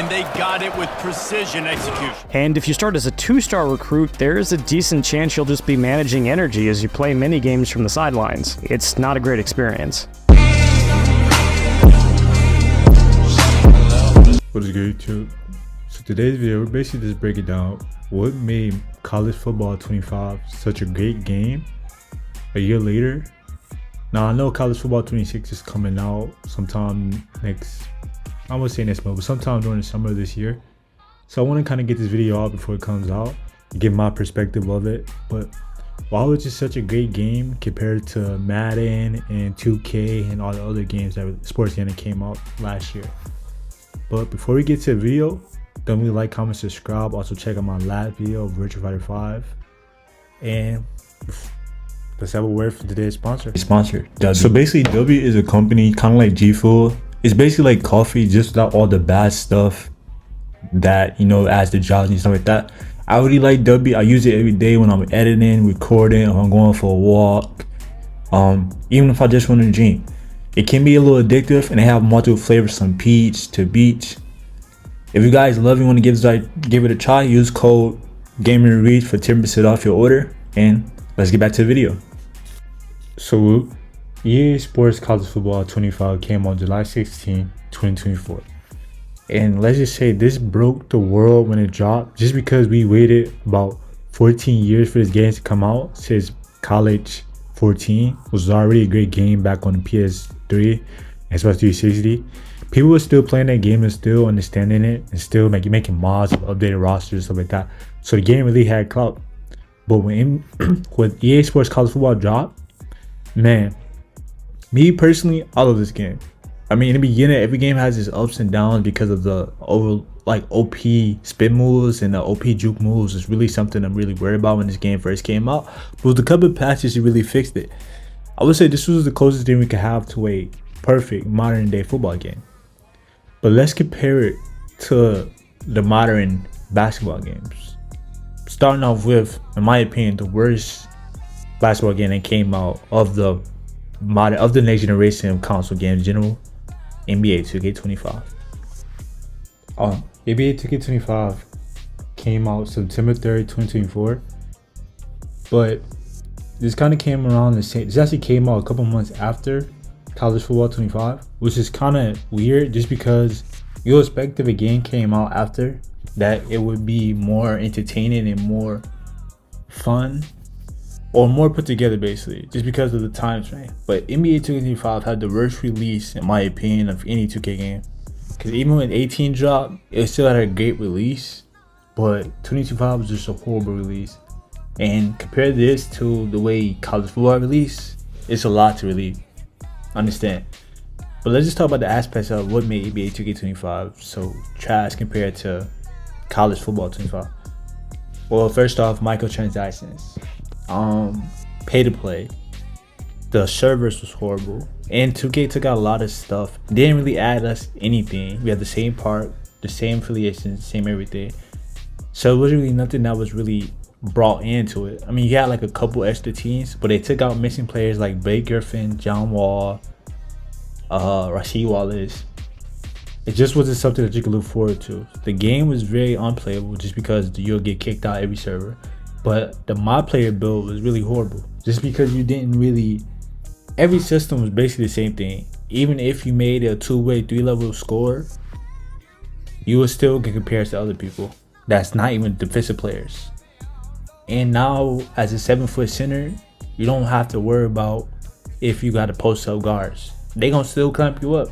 and they got it with precision execution. And if you start as a 2-star recruit, there's a decent chance you'll just be managing energy as you play mini games from the sidelines. It's not a great experience. What is good, YouTube? So today's video, we're basically just breaking down what made college football 25 such a great game a year later. Now, I know college football 26 is coming out sometime next, I won't say next month, but sometime during the summer of this year. So I want to kind of get this video out before it comes out, give my perspective of it. But why was it such a great game compared to Madden and 2K and all the other games that sports game that came out last year? But before we get to the video, don't really like, comment, subscribe. Also check out my last video, Virtual Fighter 5. And let's have a word for today's sponsor. W. So basically, W is a company kind of like G Fuel. It's basically like coffee, just without all the bad stuff that, you know, adds the jobs and stuff like that. I really like W. I use it every day when I'm editing, recording, or I'm going for a walk. Even if I just want to drink. It can be a little addictive, and they have multiple flavors from peach to beach. If you guys love it, want to give it a try, use code GamerReach for 10% off your order. And let's get back to the video. So EA Sports College Football 25 came on July 16, 2024. And let's just say this broke the world when it dropped, just because we waited about 14 years for this game to come out. Since College 14 was already a great game back on the PS3 and Xbox 360. People were still playing that game and still understanding it and still making mods, updated rosters, stuff like that. So the game really had clout. But when EA Sports College Football dropped, man, me personally, I love this game. I mean, in the beginning, every game has its ups and downs because of the OP spin moves and the OP juke moves. Is really something I'm really worried about when this game first came out. But with a couple of patches, it really fixed it. I would say this was the closest thing we could have to a perfect modern day football game. But let's compare it to the modern basketball games. Starting off with, in my opinion, the worst basketball game that came out of the next generation of console games in general, NBA 2K25. NBA 2K25 came out September 3rd, 2024. But this kind of came around the same. This actually came out a couple months after College Football 25, which is kind of weird, just because you expect if a game came out after that it would be more entertaining and more fun, or more put together, basically, just because of the time frame. But NBA 2K25 had the worst release, in my opinion, of any 2K game. Because even when 18 dropped, it still had a great release, but 2K25 was just a horrible release. And compare this to the way College Football released, it's a lot to really understand. But let's just talk about the aspects of what made NBA 2K25 so trash compared to College Football 25. Well, first off, microtransactions, pay to play, the servers was horrible, and 2K took out a lot of stuff. They didn't really add us anything. We had the same part, the same affiliations, same everything. So it wasn't really nothing that was really brought into it. I mean, you had like a couple extra teams, but they took out missing players like Blake Griffin, John Wall, Rasheed Wallace. It just wasn't something that you could look forward to. The game was very unplayable just because you'll get kicked out every server. But the mod player build was really horrible, just because you didn't really, every system was basically the same thing. Even if you made a 2-way 3-level score, you would still get compared to other people that's not even defensive players. And now, as a 7-foot center, you don't have to worry about if you got to post up guards. They gonna still clamp you up.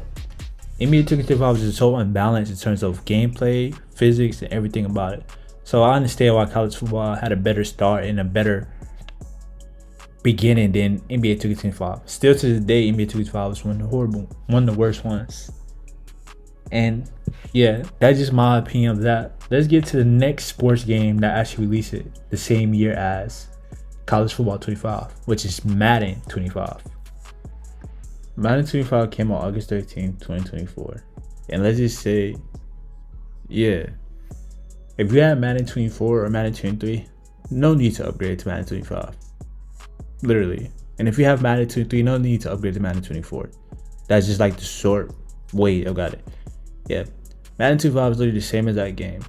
NBA 2K25 was just so unbalanced in terms of gameplay, physics, and everything about it. So I understand why college football had a better start and a better beginning than NBA 2K25. Still to this day, NBA 2K25 was one of the worst ones. And yeah, that's just my opinion of that. Let's get to the next sports game that actually released it the same year as College Football 25, which is Madden 25. Madden 25 came out August 13, 2024. And let's just say, yeah, if you had Madden 24 or Madden 23, no need to upgrade to Madden 25. Literally. And if you have Madden 23, no need to upgrade to Madden 24. That's just like the short way I got it. Yeah. Madden 25 is literally the same as that game.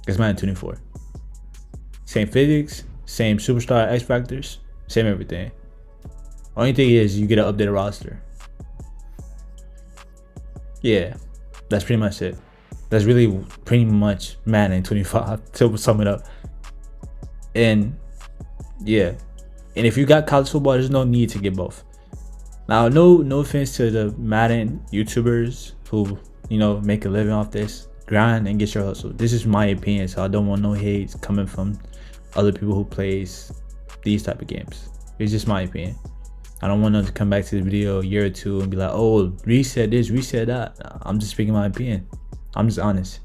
It's Madden 24. Same physics, same superstar X factors, same everything. Only thing is you get an updated roster. Yeah, that's pretty much it. That's really pretty much Madden 25 to sum it up. And yeah, and if you got college football, there's no need to get both. Now, no offense to the Madden YouTubers who, you know, make a living off this. Grind and get your hustle. This is my opinion, so I don't want no hate coming from other people who plays these type of games. It's just my opinion. I don't want them to come back to the video a year or two and be like, oh, reset this, reset that. I'm just speaking my opinion. I'm just honest.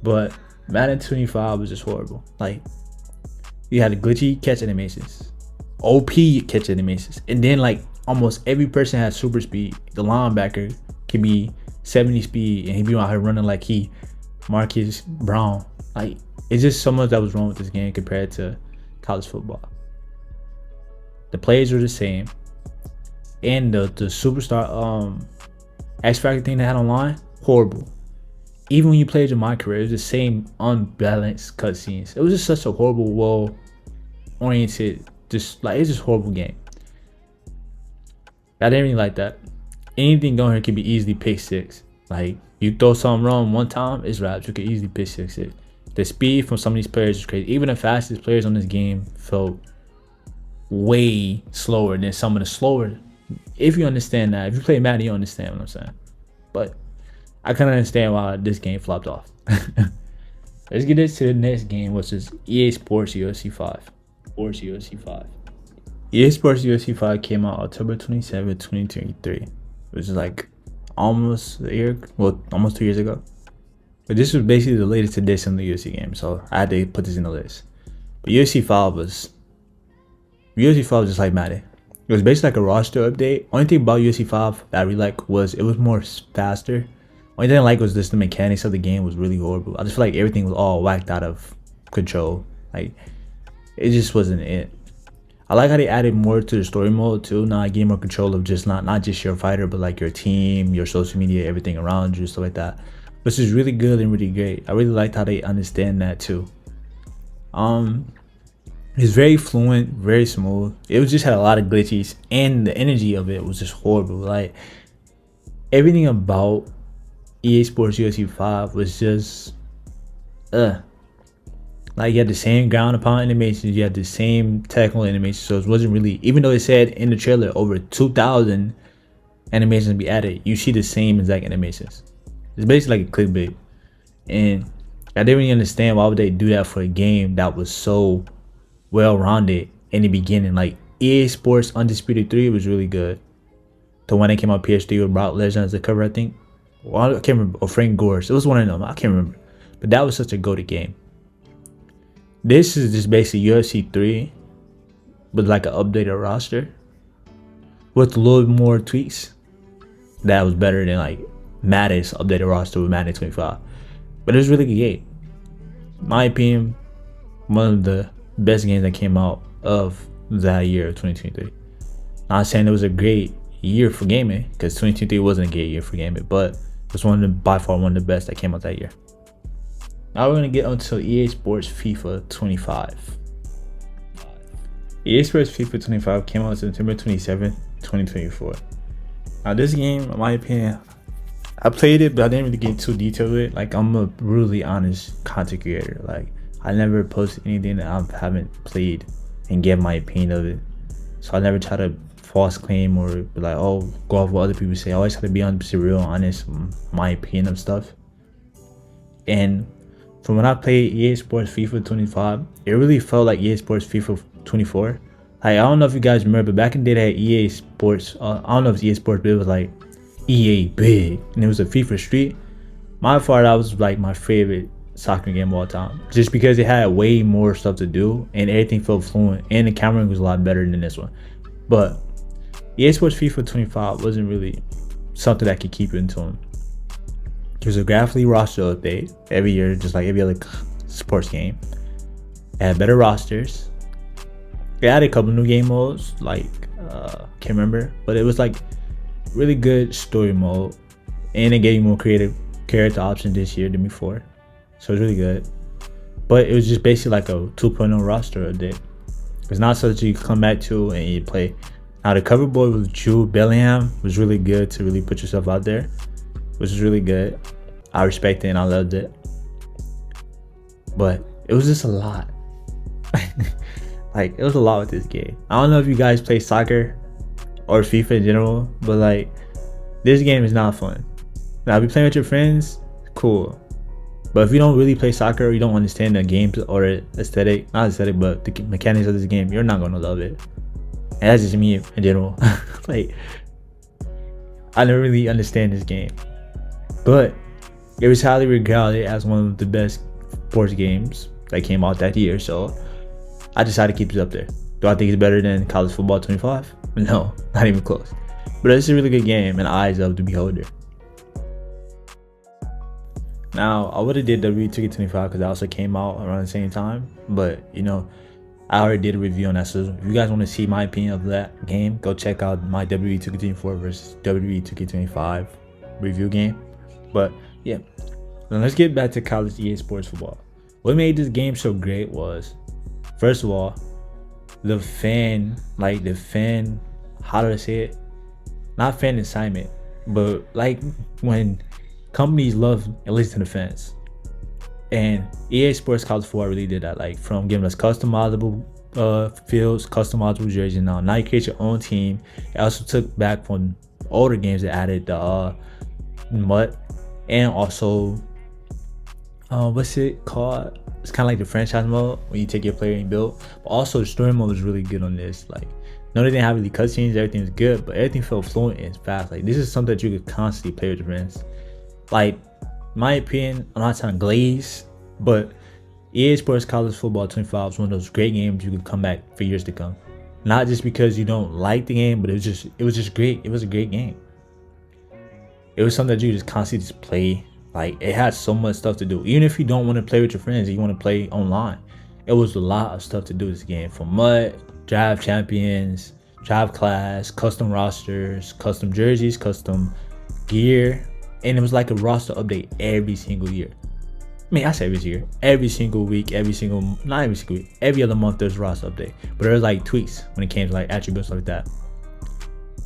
But Madden 25 was just horrible. Like, you had glitchy catch animations, OP catch animations, and then like almost every person had super speed. The linebacker can be 70 speed and he be out here running like he Marcus Brown. Like, it's just so much that was wrong with this game compared to college football. The plays were the same, and the superstar X Factor thing they had online, horrible. Even when you played in my career, it was the same unbalanced cutscenes. It was just such a horrible, well oriented, just like, it's just a horrible game. I didn't really like that. Anything going here can be easily pick six. Like, you throw something wrong one time, it's wraps. You can easily pick six it. The speed from some of these players is crazy. Even the fastest players on this game felt way slower than some of the slower. If you understand that, if you play Madden, you understand what I'm saying. But I kind of understand why this game flopped off. Let's get into the next game, which is EA Sports UFC 5. EA Sports UFC 5 came out October 27, 2023. Which is like almost a year, well, almost 2 years ago. But this was basically the latest edition of the UFC game, so I had to put this in the list. But UFC 5 was just like Madden. It was basically like a roster update. Only thing about UFC 5 that I really like was it was more faster. Only thing I like was just the mechanics of the game was really horrible. I just feel like everything was all whacked out of control. Like, it just wasn't it. I like how they added more to the story mode too. Now I get more control of just not just your fighter, but like your team, your social media, everything around you, stuff like that. Which is really good and really great. I really liked how they understand that too. It's very fluent, very smooth. It was just had a lot of glitches, and the energy of it was just horrible. Like, everything about EA Sports UFC 5 was just like, you had the same ground and pound animations, you had the same technical animations, so it wasn't really, even though it said in the trailer over 2,000 animations to be added, you see the same exact animations. It's basically like a clickbait, and I didn't really understand why would they do that for a game that was so well-rounded in the beginning. Like, EA Sports Undisputed 3 was really good. The one that came out PS3 with Brock Lesnar as the cover, I think. Well, I can't remember. Or Frank Gore. It was one of them. I can't remember. But that was such a goated game. This is just basically UFC 3 with like an updated roster with a little more tweaks. That was better than like Madden's updated roster with Madden 25. But it was really good game. In my opinion, one of the best games that came out of that year, 2023. Not saying it was a great year for gaming, because 2023 wasn't a great year for gaming, but it was by far one of the best that came out that year. Now we're going to get onto EA Sports FIFA 25. EA Sports FIFA 25 came out September 27, 2024. Now this game, in my opinion, I played it, but I didn't really get too detailed with it. Like, I'm a brutally honest content creator. Like, I never post anything that I haven't played and give my opinion of it. So I never try to false claim or be like, oh, go off what other people say. I always try to be real honest with my opinion of stuff. And from when I played EA Sports FIFA 25, it really felt like EA Sports FIFA 24. Like, I don't know if you guys remember, but back in the day they had EA Sports, I don't know if it's EA Sports, but it was like EA Big, and it was a FIFA Street. My far, that was like my favorite soccer game of all time, just because it had way more stuff to do and everything felt fluent, and the camera was a lot better than this one. But EA Sports FIFA 25 wasn't really something that could keep you into them. It was a graphically roster update every year, just like every other sports game. It had better rosters. It had a couple new game modes, like can't remember, but it was like really good story mode, and it gave you more creative character option this year than before, so it's really good. But it was just basically like a 2.0 roster update. It's not such that you come back to and you play. Now the cover boy with Jude Bellingham was really good to really put yourself out there, which is really good. I respect it and I loved it. But it was just a lot. Like, it was a lot with this game. I don't know if you guys play soccer or FIFA in general, but like, this game is not fun. Now, if you're playing with your friends, cool. But if you don't really play soccer or you don't understand the games or aesthetic, not aesthetic, but the mechanics of this game, you're not gonna love it. And that's just me in general. Like, I don't really understand this game. But it was highly regarded as one of the best sports games that came out that year, so I decided to keep it up there. Do I think it's better than College Football 25? No, not even close. But it's a really good game in the eyes of the beholder. Now, I would have did WWE 2K25 because that also came out around the same time. But, you know, I already did a review on that. So if you guys want to see my opinion of that game, go check out my WWE 2K24 versus WWE 2K25 review game. But, yeah. Now let's get back to college EA Sports Football. What made this game so great was, first of all, the fan, how do I say it? Not fan assignment, but like when companies love and listen to the fans. And EA Sports College Football really did that, like from giving us customizable fields, customizable jerseys. Now you create your own team. It also took back from older games that added the MUT and also what's it called? It's kind of like the franchise mode when you take your player and build. But also the story mode was really good on this. Like, no, they didn't have really cutscenes, everything was good, but everything felt fluent and fast. Like, this is something that you could constantly play with your friends. Like, my opinion, I'm not trying to glaze, but EA Sports College Football 25 is one of those great games you could come back for years to come. Not just because you don't like the game, but it was just great. It was a great game. It was something that you could just constantly just play. Like, it had so much stuff to do. Even if you don't want to play with your friends, you want to play online, it was a lot of stuff to do this game. From MUT, draft champions, draft class, custom rosters, custom jerseys, custom gear. And it was like a roster update every single year. I mean, I say every year. Every single week, not every single week. Every other month there's a roster update. But there was like tweaks when it came to like attributes like that.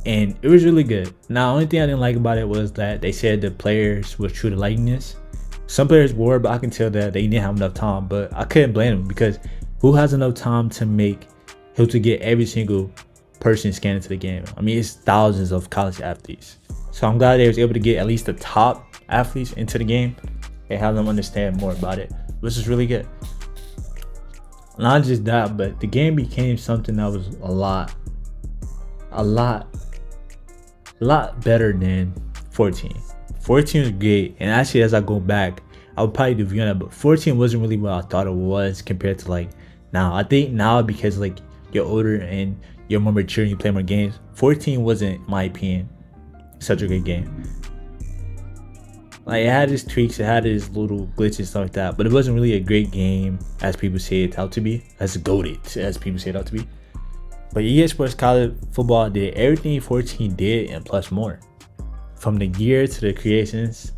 And it was really good. Now, the only thing I didn't like about it was that they said the players were true to likeness. Some players were, but I can tell that they didn't have enough time. But I couldn't blame them, because who has enough time to get every single person scanned into the game? I mean, it's thousands of college athletes. So I'm glad they was able to get at least the top athletes into the game and have them understand more about it, which is really good. Not just that, but the game became something that was a lot better than 14. 14 was great, and actually as I go back, I would probably do review on that, but 14 wasn't really what I thought it was compared to like now. I think now, because like you're older and you're more mature and you play more games, 14 wasn't, in my opinion, such a good game. Like, it had its tweaks, it had its little glitches and stuff like that, but it wasn't really a great game as people say it out to be, as goated as people say it out to be. But EA Sports College Football did everything 14 did and plus more. From the gear to the creations,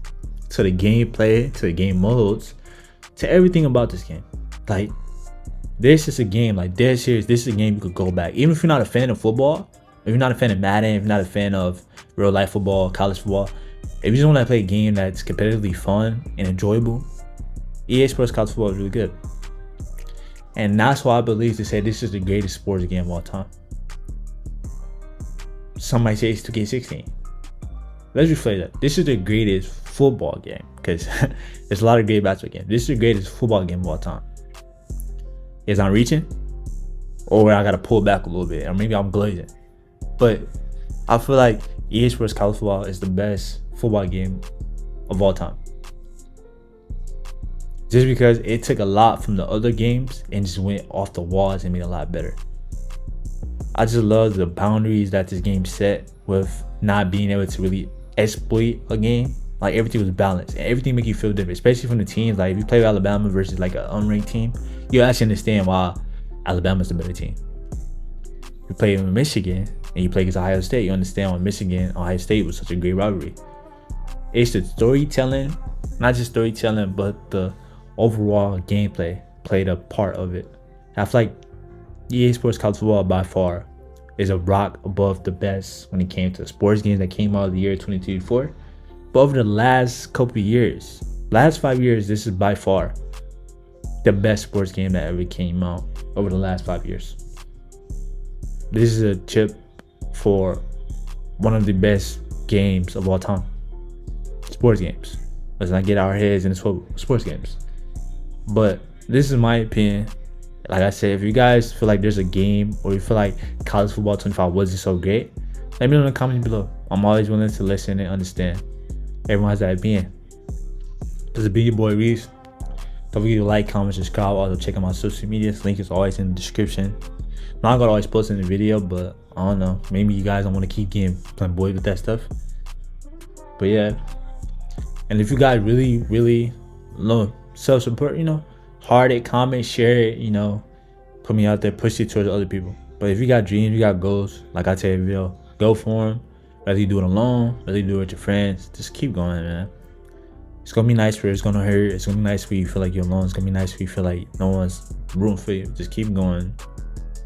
to the gameplay, to the game modes, to everything about this game. Like, this is a game, like, dead serious, this is a game you could go back. Even if you're not a fan of football, if you're not a fan of Madden, if you're not a fan of real life football, college football, if you just want to play a game that's competitively fun and enjoyable, EA Sports College Football is really good. And that's why I believe to say this is the greatest sports game of all time. Some might say it's 2K16. Let's reflect that. This is the greatest football game, because there's a lot of great basketball games. This is the greatest football game of all time. Is I'm reaching? Or I gotta pull back a little bit, or maybe I'm glazing. But I feel like EA Sports College Football is the best football game of all time. Just because it took a lot from the other games and just went off the walls and made it a lot better. I just love the boundaries that this game set with not being able to really exploit a game. Like, everything was balanced and everything make you feel different, especially from the teams. Like, if you play with Alabama versus like an unranked team, you actually understand why Alabama's the better team. If you play with Michigan and you play against Ohio State, you understand why Michigan and Ohio State was such a great rivalry. It's the storytelling not just storytelling, but the overall gameplay played a part of it. I feel like EA Sports College Football by far is a rock above the best when it came to sports games that came out of the year 2024. But over the last couple of years, last 5 years, this is by far the best sports game that ever came out over the last 5 years. This is a chip for one of the best games of all time. Sports games. Let's not get our heads into sports games. But this is my opinion. Like I said, if you guys feel like there's a game or you feel like college football 25 wasn't so great, let me know in the comments below. I'm always willing to listen and understand. Everyone has that opinion. This is your boy Reese. Don't forget to like, comment, subscribe. Also check out my social media. Link is always in the description. I'm not gonna always post in the video, but I don't know. Maybe you guys don't want to keep getting bored with that stuff. But yeah. And if you guys really love self-support, heart it, comment, share it, put me out there, push it towards other people. But if you got dreams, you got goals, like I tell you, go for them. Whether you do it alone, whether you do it with your friends, just keep going, man. It's gonna be nice where it's gonna hurt. It's gonna be nice where you feel like you're alone. It's gonna be nice where you feel like no one's rooting for you. Just keep going.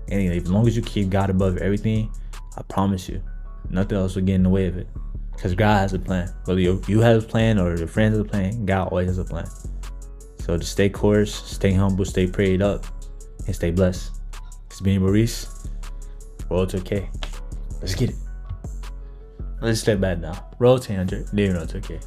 Anyway, as long as you keep God above everything, I promise you, nothing else will get in the way of it. Because God has a plan. Whether you have a plan or your friends have a plan, God always has a plan. So just stay course, stay humble, stay prayed up, and stay blessed. It's been Maurice. Roll to K. Let's get it. Let's step back now. Roll to 100. Then roll to K.